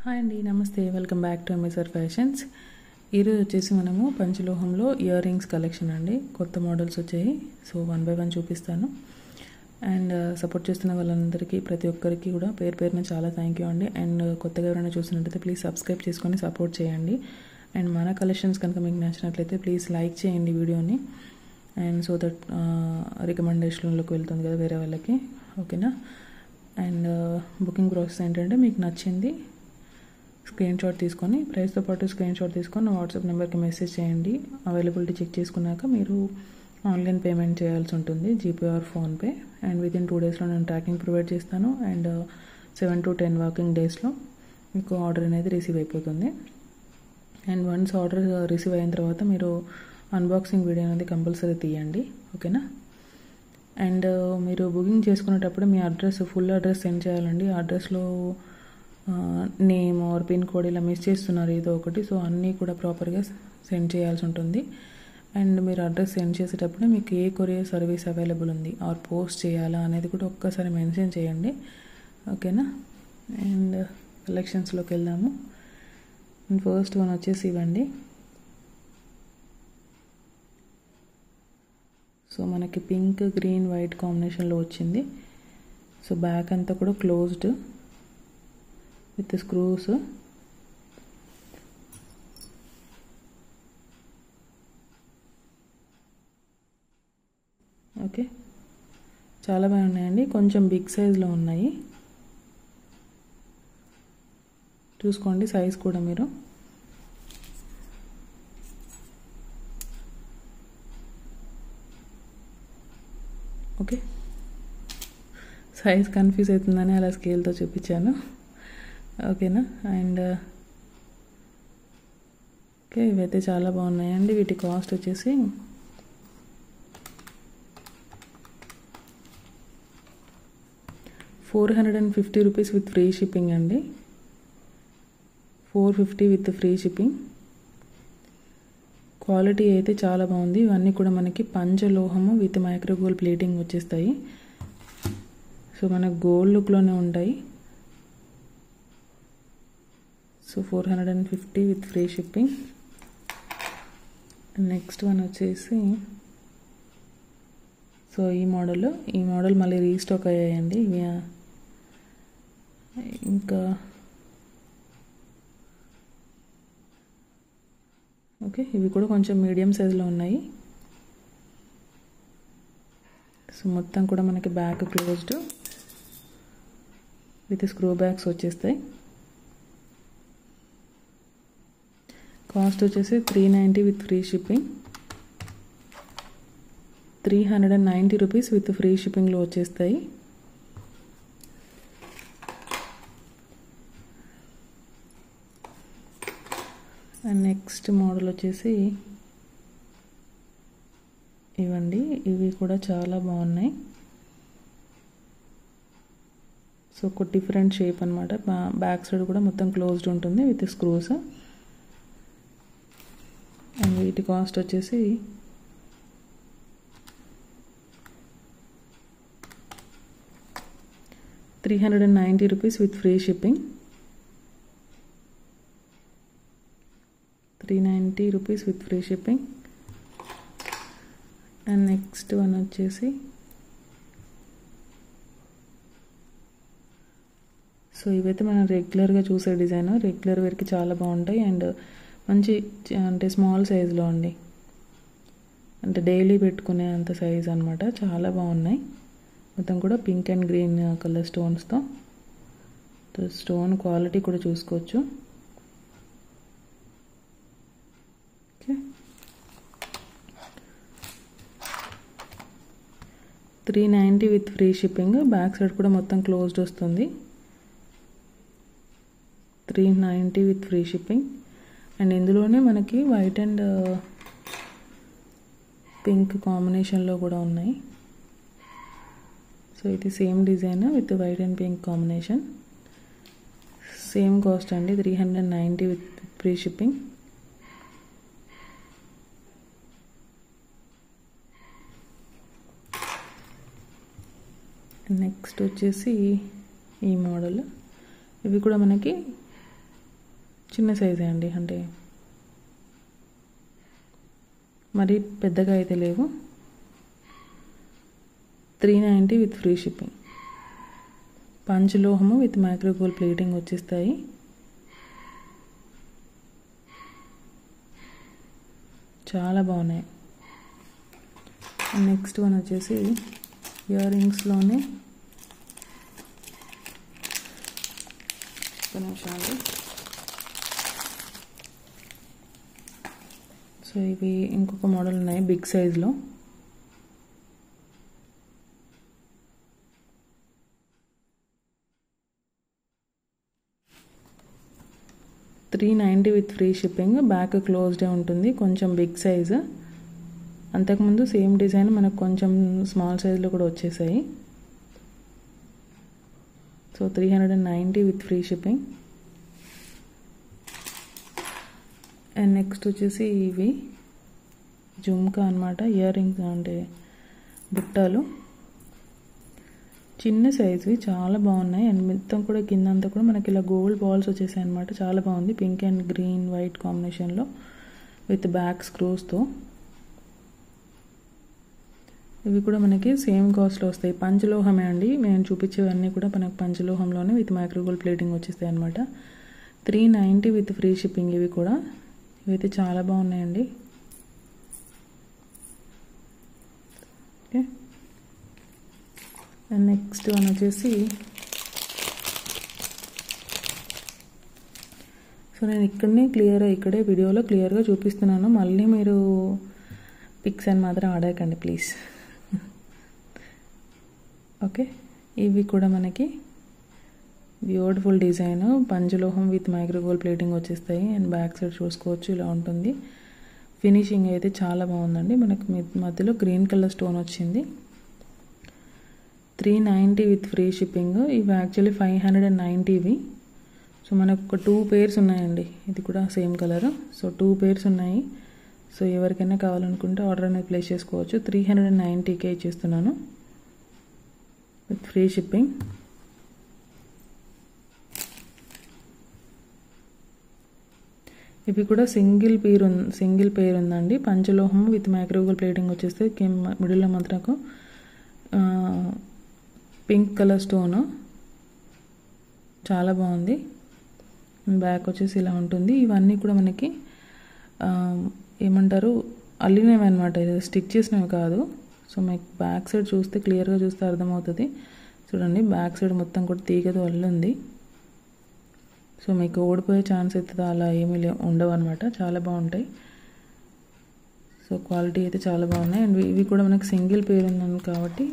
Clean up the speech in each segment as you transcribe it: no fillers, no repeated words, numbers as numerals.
Hi అండి, నమస్తే, welcome back to MSR fashions. ఈరోజు వచ్చేసి మనము పంచలోహంలో ఇయర్ రింగ్స్ కలెక్షన్ అండి, కొత్త మోడల్స్ వచ్చాయి. సో 1 by 1 చూపిస్తాను. అండ్ సపోర్ట్ చేస్తున్న వాళ్ళందరికీ, ప్రతి ఒక్కరికి కూడా పేరు పేరున చాలా థ్యాంక్ యూ అండి. అండ్ కొత్తగా ఎవరైనా చూసినట్లయితే ప్లీజ్ సబ్స్క్రైబ్ చేసుకొని సపోర్ట్ చేయండి. అండ్ మన కలెక్షన్స్ కనుక మీకు నచ్చినట్లయితే ప్లీజ్ లైక్ చేయండి వీడియోని. అండ్ సో దట్ రికమెండేషన్లోకి వెళ్తుంది కదా వేరే వాళ్ళకి, ఓకేనా. అండ్ బుకింగ్ ప్రాసెస్ ఏంటంటే, మీకు నచ్చింది స్క్రీన్ షాట్ తీసుకొని, ప్రైస్తో పాటు స్క్రీన్ షాట్ తీసుకొని నా వాట్సాప్ నెంబర్కి మెసేజ్ చేయండి. అవైలబిలిటీ చెక్ చేసుకున్నాక మీరు ఆన్లైన్ పేమెంట్ చేయాల్సి ఉంటుంది, GPay are PhonePe. And within 2 daysలో నేను ట్రాకింగ్ ప్రొవైడ్ చేస్తాను. అండ్ 7 to 10 వర్కింగ్ డేస్లో మీకు ఆర్డర్ అనేది రిసీవ్ అయిపోతుంది. అండ్ వన్స్ ఆర్డర్ రిసీవ్ అయిన తర్వాత మీరు అన్బాక్సింగ్ వీడియో అనేది కంపల్సరీ తీయండి, ఓకేనా. అండ్ మీరు బుకింగ్ చేసుకునేటప్పుడు మీ అడ్రస్, ఫుల్ అడ్రస్ సెండ్ చేయాలండి. ఆ అడ్రస్లో నేమ్ ఆర్ పిన్ కోడ్ ఇలా మిస్ చేస్తున్నారు ఏదో ఒకటి, సో అన్నీ కూడా ప్రాపర్గా సెండ్ చేయాల్సి ఉంటుంది. అండ్ మీరు అడ్రస్ సెండ్ చేసేటప్పుడు మీకు ఏ కొరియర్ సర్వీస్ అవైలబుల్ ఉంది ఆర్ పోస్ట్ చేయాలా అనేది కూడా ఒక్కసారి మెన్షన్ చేయండి, ఓకేనా. అండ్ కలెక్షన్స్లోకి వెళ్దాము. అండ్ ఫస్ట్ వన్ వచ్చేసి ఇవ్వండి. సో మనకి పింక్, గ్రీన్, వైట్ కాంబినేషన్లో వచ్చింది. సో బ్యాక్ అంతా కూడా క్లోజ్డ్ విత్ స్క్రూస్. ఓకే, చాలా బాగున్నాయండి. కొంచెం బిగ్ సైజ్లో ఉన్నాయి, చూసుకోండి సైజ్ కూడా మీరు. ఓకే, సైజ్ కన్ఫ్యూజ్ అవుతుందని అలా స్కేల్తో చూపించాను, ఓకేనా. అండ్ ఓకే, ఇవైతే చాలా బాగున్నాయండి. వీటి కాస్ట్ వచ్చేసి ₹450 విత్ ఫ్రీ షిప్పింగ్ అండి. 450 విత్ ఫ్రీ షిప్పింగ్. క్వాలిటీ అయితే చాలా బాగుంది. ఇవన్నీ కూడా మనకి పంచలోహము విత్ మైక్రోగోల్డ్ ప్లేటింగ్ వచ్చేస్తాయి. సో మనకు గోల్డ్ లుక్లోనే ఉంటాయి. So 450 with free shipping. Next one వచ్చేసి, సో ఈ మోడల్ మళ్ళీ రీస్టాక్ అయ్యాయండి ఇవి. ఇంకా ఓకే, ఇవి కూడా కొంచెం మీడియం సైజులో ఉన్నాయి. సో మొత్తం కూడా మనకి back closed with screw backs వచ్చేస్తాయి. కాస్ట్ వచ్చేసి ₹390 with free shipping. ₹390 with free షిప్పింగ్లో వచ్చేస్తాయి. అండ్ నెక్స్ట్ మోడల్ వచ్చేసి ఇవ్వండి. ఇవి కూడా చాలా బాగున్నాయి. సో ఒక డిఫరెంట్ షేప్ అనమాట. బ్యాక్ సైడ్ కూడా మొత్తం క్లోజ్డ్ ఉంటుంది విత్ స్క్రూస్. అండ్ వీటి కాస్ట్ వచ్చేసి ₹390 with free shipping. ₹390 with free shipping. And next one వచ్చేసి, సో ఇవైతే మనం రెగ్యులర్గా చూసే డిజైన్, రెగ్యులర్ వేర్కి చాలా బాగుంటాయి. అండ్ మంచి అంటే స్మాల్ సైజులో అండి, అంటే డైలీ పెట్టుకునే అంత సైజ్ అనమాట. చాలా బాగున్నాయి. మొత్తం కూడా పింక్ అండ్ గ్రీన్ కలర్ స్టోన్స్తో. స్టోన్ క్వాలిటీ కూడా చూసుకోవచ్చు. Okay, 390 with free shipping. Back side కూడా మొత్తం క్లోజ్డ్ వస్తుంది. 390 విత్ ఫ్రీ షిప్పింగ్. అండ్ ఇందులోనే మనకి వైట్ అండ్ పింక్ కాంబినేషన్లో కూడా ఉన్నాయి. సో ఇది same design with white and pink combination. Same cost అండి, 390 విత్ ఫ్రీ షిప్పింగ్. నెక్స్ట్ వచ్చేసి ఈ మోడల్. ఇవి కూడా మనకి చిన్న సైజే అండి, అంటే మరి పెద్దగా అయితే లేవు. 390 విత్ ఫ్రీ షిప్పింగ్. పంచలోహము విత్ మైక్రో గోల్డ్ ప్లేటింగ్ వచ్చేస్తాయి. చాలా బాగున్నాయి. నెక్స్ట్ వన్ వచ్చేసి ఇయర్ రింగ్స్లోనే ఒక నిమిషాలు. సో ఇవి ఇంకొక మోడల్ ఉన్నాయి బిగ్ సైజ్లో. $390 విత్ ఫ్రీ షిప్పింగ్. బ్యాక్ క్లోజ్డే ఉంటుంది, కొంచెం బిగ్ సైజ్. అంతకుముందు సేమ్ డిజైన్ మనకు కొంచెం స్మాల్ సైజ్లో కూడా వచ్చేసాయి. So 390 with free shipping. And next వచ్చేసి ఇవి జుమ్కా అనమాట, ఇయర్ రింగ్స్ అంటే బుట్టాలు. చిన్న సైజువి చాలా బాగున్నాయి. అండ్ మొత్తం కూడా కింద అంతా కూడా మనకి ఇలా గోల్డ్ బాల్స్ వచ్చేసాయి అనమాట. చాలా బాగుంది, పింక్ అండ్ గ్రీన్ వైట్ కాంబినేషన్లో విత్ బ్యాక్ స్క్రూస్తో. ఇవి కూడా మనకి సేమ్ కాస్ట్లో వస్తాయి. పంచలోహమే అండి, మేము చూపించేవన్నీ కూడా మనకు పంచలోహంలోనే విత్ మైక్రోగోల్డ్ ప్లేటింగ్ వచ్చేస్తాయి అనమాట. 390 విత్ ఫ్రీ షిప్పింగ్. ఇవి కూడా ఇవైతే చాలా బాగున్నాయండి. ఓకే, అండ్ నెక్స్ట్ వన్ వచ్చేసి సో నేను ఇక్కడే వీడియోలో క్లియర్గా చూపిస్తున్నాను, మళ్ళీ మీరు పిక్స్ అని మాత్రం ఆడకండి ప్లీజ్. ఓకే, ఇవి కూడా మనకి బ్యూటిఫుల్ డిజైన్, పంచలోహం విత్ మైక్రోగోల్డ్ ప్లేటింగ్ వచ్చేస్తాయి. అండ్ బ్యాక్ సైడ్ చూసుకోవచ్చు ఇలా ఉంటుంది. ఫినిషింగ్ అయితే చాలా బాగుందండి. మనకి మధ్యలో గ్రీన్ కలర్ స్టోన్ వచ్చింది. 390 విత్ ఫ్రీ షిప్పింగ్. ఇవి యాక్చువల్లీ 590 ఇవి. సో మనకు ఒక 2 పేర్స్ ఉన్నాయండి. ఇది కూడా సేమ్ కలర్. సో 2 పేర్స్ ఉన్నాయి. సో ఎవరికైనా కావాలనుకుంటే ఆర్డర్ అనేది ప్లేస్ చేసుకోవచ్చు. 390కే ఇచ్చేస్తున్నాను విత్ ఫ్రీ షిప్పింగ్. ఇవి కూడా సింగిల్ పేర్ ఉందండి. పంచలోహం విత్ మైక్రోగోల్డ్ ప్లేటింగ్ వచ్చేస్తే మిడిల్లో మాత్రం పింక్ కలర్ స్టోన్ చాలా బాగుంది. బ్యాక్ వచ్చేసి ఇలా ఉంటుంది. ఇవన్నీ కూడా మనకి ఏమంటారు అల్లినవి అనమాట, ఇది స్టిక్ చేసినవి కాదు. సో మీకు బ్యాక్ సైడ్ చూస్తే క్లియర్గా చూస్తే అర్థమవుతుంది. చూడండి, బ్యాక్ సైడ్ మొత్తం కూడా తీగతో అల్లుంది. సో మీకు ఓడిపోయే ఛాన్స్ అవుతుంది అలా ఏమీ ఉండవు అనమాట. చాలా బాగుంటాయి. సో క్వాలిటీ అయితే చాలా బాగున్నాయి. అండ్ ఇవి కూడా మనకి సింగిల్ పేర్ ఉన్నాను కాబట్టి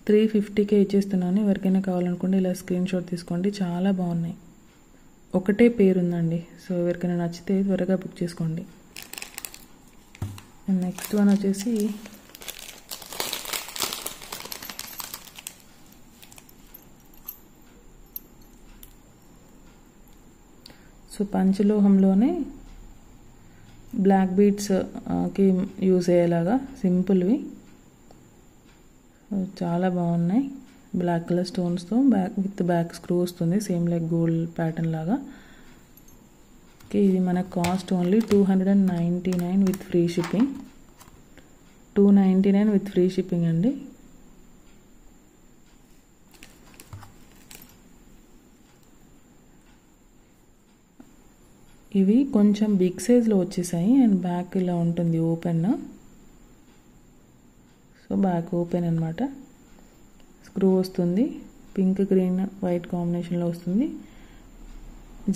350కే ఇచ్చేస్తున్నాను. ఎవరికైనా కావాలనుకుంటే ఇలా స్క్రీన్ షాట్ తీసుకోండి, చాలా బాగున్నాయి. ఒకటే పేరు ఉందండి. సో ఎవరికైనా నచ్చితే త్వరగా బుక్ చేసుకోండి. అండ్ నెక్స్ట్ వన్ వచ్చేసి సో పంచలోహంలోనే బ్లాక్ బీడ్స్కి యూజ్ అయ్యేలాగా సింపుల్వి చాలా బాగున్నాయి. బ్లాక్ కలర్ స్టోన్స్తో బ్యాక్ స్క్రూ వస్తుంది, సేమ్ లైక్ గోల్డ్ ప్యాటర్న్ లాగా. ఓకే, ఇది మన cost only 299 with free shipping. 299 with free shipping అండి. ఇవి కొంచెం బిగ్ సైజ్లో వచ్చేసాయి. అండ్ బ్యాక్ ఇలా ఉంటుంది ఓపెన్. సో బ్యాక్ ఓపెన్ అనమాట. స్క్రూ వస్తుంది, పింక్ గ్రీన్ వైట్ కాంబినేషన్లో వస్తుంది.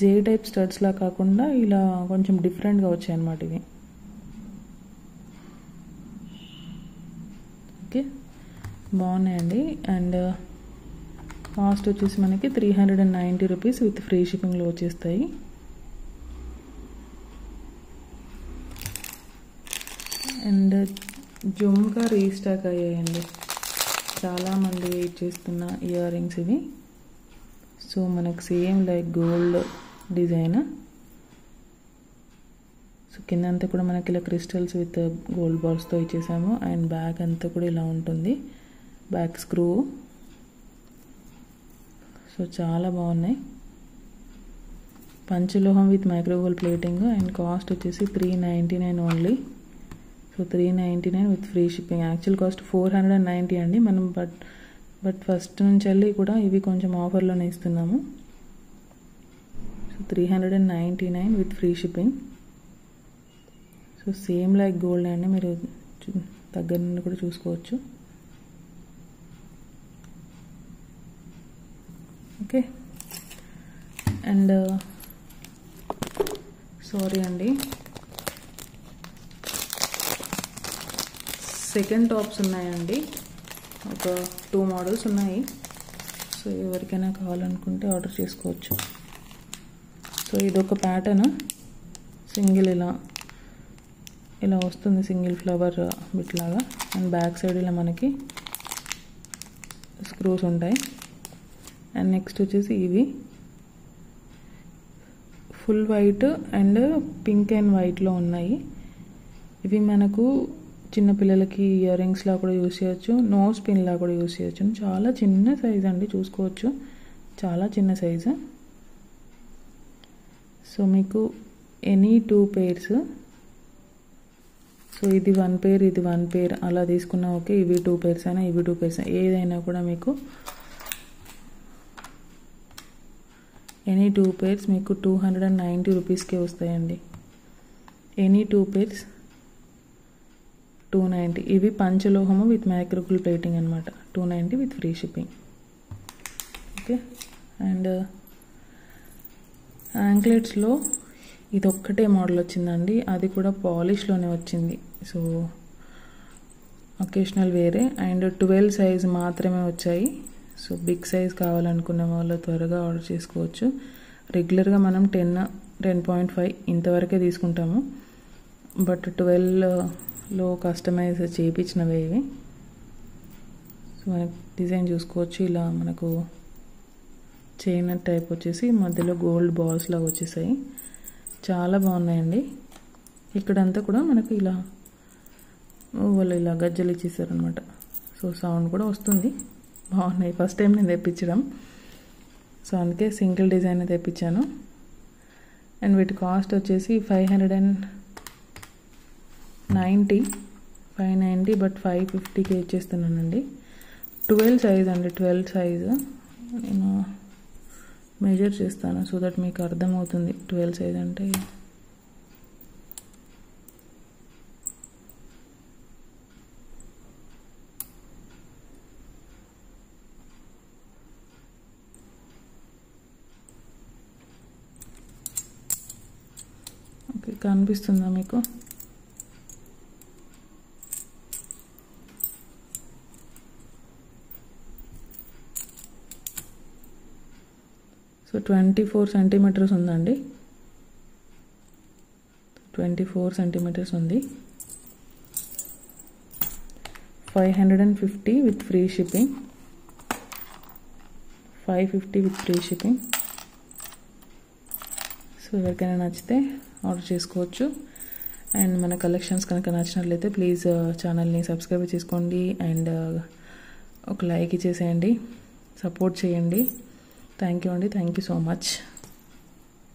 జే టైప్ స్టడ్స్లా కాకుండా ఇలా కొంచెం డిఫరెంట్గా వచ్చాయి అన్నమాట ఇవి. ఓకే, బాగున్నాయండి. అండ్ కాస్ట్ వచ్చేసి మనకి 390 రూపీస్ విత్ ఫ్రీ షిప్పింగ్లో వచ్చేస్తాయి. అండ్ జుమ్కా రీస్టాక్ అయ్యాయండి. చాలామంది వెయిట్ చేస్తున్న ఇయర్ రింగ్స్ ఇవి. సో మనకు same like gold design. So కింద అంతా కూడా మనకి ఇలా క్రిస్టల్స్ విత్ గోల్డ్ బాల్స్తో ఇచ్చేసాము. అండ్ బ్యాక్ అంతా కూడా ఇలా ఉంటుంది, బ్యాక్ స్క్రూ. సో చాలా బాగున్నాయి. పంచలోహం with microwave plating and cost వచ్చేసి 399 only. So 399 with free shipping. Actual cost 490 అండి మనం, బట్ ఫస్ట్ నుంచి వెళ్ళి కూడా ఇవి కొంచెం ఆఫర్లోనే ఇస్తున్నాము. So 399 with free shipping. So same like gold అండి, మీరు దగ్గర నుండి కూడా చూసుకోవచ్చు. ఓకే, అండ్ సారీ అండి, సెకండ్ టాప్స్ ఉన్నాయండి, ఒక 2 మోడల్స్ ఉన్నాయి. సో ఎవరికైనా కావాలనుకుంటే ఆర్డర్ చేసుకోవచ్చు. సో ఇదొక ప్యాటర్న్, సింగిల్ ఇలా వస్తుంది, సింగిల్ ఫ్లవర్ బిట్ లాగా. అండ్ బ్యాక్ సైడ్ ఇలా మనకి స్క్రూస్ ఉంటాయి. అండ్ నెక్స్ట్ వచ్చేసి ఇవి full white and pink and వైట్లో ఉన్నాయి. ఇవి మనకు చిన్నపిల్లలకి ఇయర్ రింగ్స్లా కూడా యూస్ చేయొచ్చు, నోస్ పిన్లా కూడా యూస్ చేయొచ్చు. చాలా చిన్న సైజ్ అండి, చూసుకోవచ్చు, చాలా చిన్న సైజు. సో మీకు ఎనీ 2 pairs, సో ఇది 1 pair, ఇది 1 pair అలా తీసుకున్నా ఓకే. ఇవి 2 pairs అయినా, ఇవి 2 pairs అయినా, ఏదైనా కూడా మీకు ఎనీ 2 pairs మీకు 290 రూపీస్కే వస్తాయండి. Any 2 pairs 290. ఇవి పంచలోహము విత్ మైక్రోవేవ్ ప్లేటింగ్ అనమాట. 290 with free shipping. Okay, and యాంక్లెట్స్లో ఇదొక్కటే మోడల్ వచ్చిందండి, అది కూడా పాలిష్లోనే వచ్చింది. సో ఒకేషనల్ వేరే, అండ్ 12 సైజ్ మాత్రమే వచ్చాయి. సో బిగ్ సైజ్ కావాలనుకున్న వాళ్ళు త్వరగా ఆర్డర్ చేసుకోవచ్చు. రెగ్యులర్గా మనం 10.5 ఇంతవరకే తీసుకుంటాము, బట్ 12లో కస్టమైజ్ చేయించినవే ఇవి. సో మనకి డిజైన్ చూసుకోవచ్చు, ఇలా మనకు చైన్ టైప్ వచ్చేసి మధ్యలో గోల్డ్ బాల్స్ లాగా వచ్చేసాయి. చాలా బాగున్నాయండి. ఇక్కడంతా కూడా మనకు ఇలా వాళ్ళు ఇలా గజ్జలు ఇచ్చేసారనమాట. సో సౌండ్ కూడా వస్తుంది, బాగున్నాయి. ఫస్ట్ టైం నేను తెప్పించడం, సో అందుకే సింగిల్ డిజైన్ తెప్పించాను. అండ్ వీటి కాస్ట్ వచ్చేసి 590, బట్ 550కి ఇచ్చేస్తున్నానండి. 12 సైజ్ అండి, 12 సైజు. నేను మెజర్ చేస్తాను సో దట్ మీకు అర్థమవుతుంది 12 సైజ్ అంటే. ఓకే, కనిపిస్తుందా మీకు? సో 24 సెంటీమీటర్స్ ఉందండి, 24 సెంటీమీటర్స్ ఉంది. 550 with free shipping. 550 with free shipping. So ఎవరికైనా నచ్చితే ఆర్డర్ చేసుకోవచ్చు. అండ్ మన కలెక్షన్స్ కనుక నచ్చినట్లయితే ప్లీజ్ ఛానల్ని సబ్స్క్రైబ్ చేసుకోండి అండ్ ఒక లైక్ ఇచ్చేసేయండి, సపోర్ట్ చేయండి. థ్యాంక్ యూ అండి, థ్యాంక్ యూ సో మచ్.